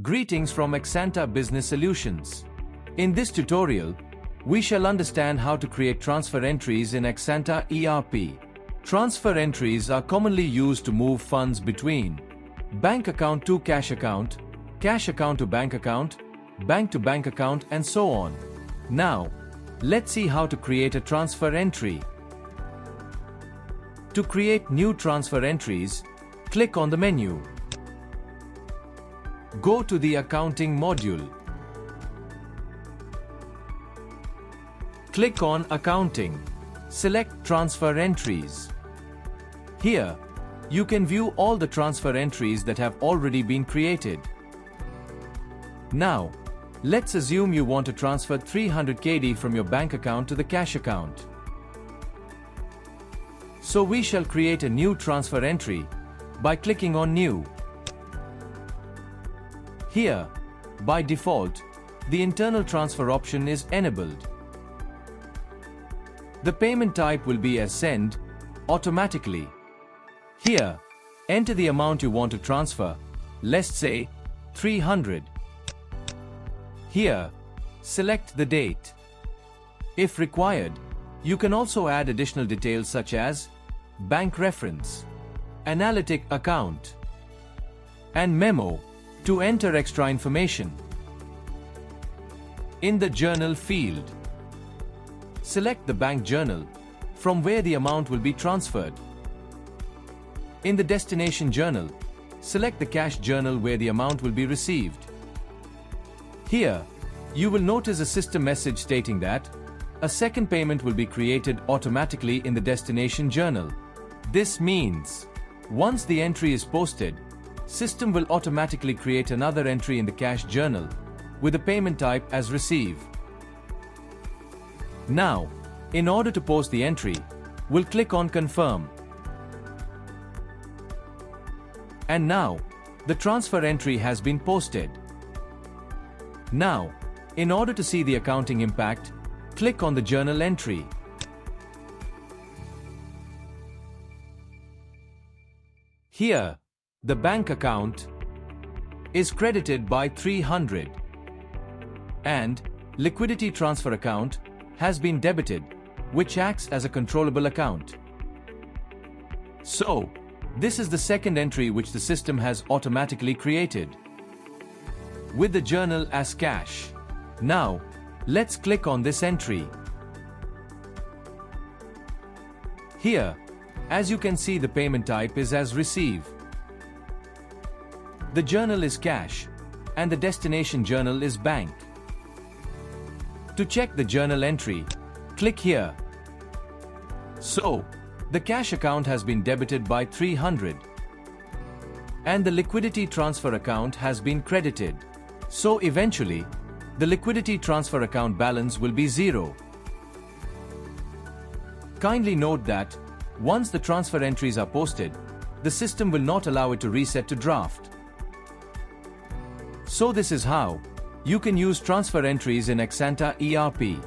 Greetings from Axanta Business Solutions. In this tutorial, we shall understand how to create transfer entries in Axanta ERP. Transfer entries are commonly used to move funds between bank account to cash account to bank account to bank account, and so on. Now, let's see how to create a transfer entry. To create new transfer entries, click on the menu. Go to the Accounting module. Click on Accounting. Select Transfer Entries. Here, you can view all the transfer entries that have already been created. Now, let's assume you want to transfer 300 KD from your bank account to the cash account. So we shall create a new transfer entry by clicking on New. Here, by default, the internal transfer option is enabled. The payment type will be as send, automatically. Here, enter the amount you want to transfer, let's say 300. Here, select the date. If required, you can also add additional details such as bank reference, analytic account, and memo to enter extra information. In the Journal field, select the bank journal from where the amount will be transferred. In the Destination journal, select the Cash journal where the amount will be received. Here, you will notice a system message stating that a second payment will be created automatically in the Destination journal. This means, once the entry is posted, system will automatically create another entry in the Cash journal with the payment type as Receive. Now, in order to post the entry, we'll click on Confirm. And now, the transfer entry has been posted. Now, in order to see the accounting impact, click on the journal entry. Here, the bank account is credited by 300 and liquidity transfer account has been debited, which acts as a controllable account. So, this is the second entry which the system has automatically created with the journal as cash. Now, let's click on this entry. Here, as you can see, the payment type is as Receive. The journal is cash, and the destination journal is bank. To check the journal entry, click here. So, the cash account has been debited by 300, and the liquidity transfer account has been credited. So eventually, the liquidity transfer account balance will be 0. Kindly note that, once the transfer entries are posted, the system will not allow it to reset to draft. So this is how you can use transfer entries in Axanta ERP.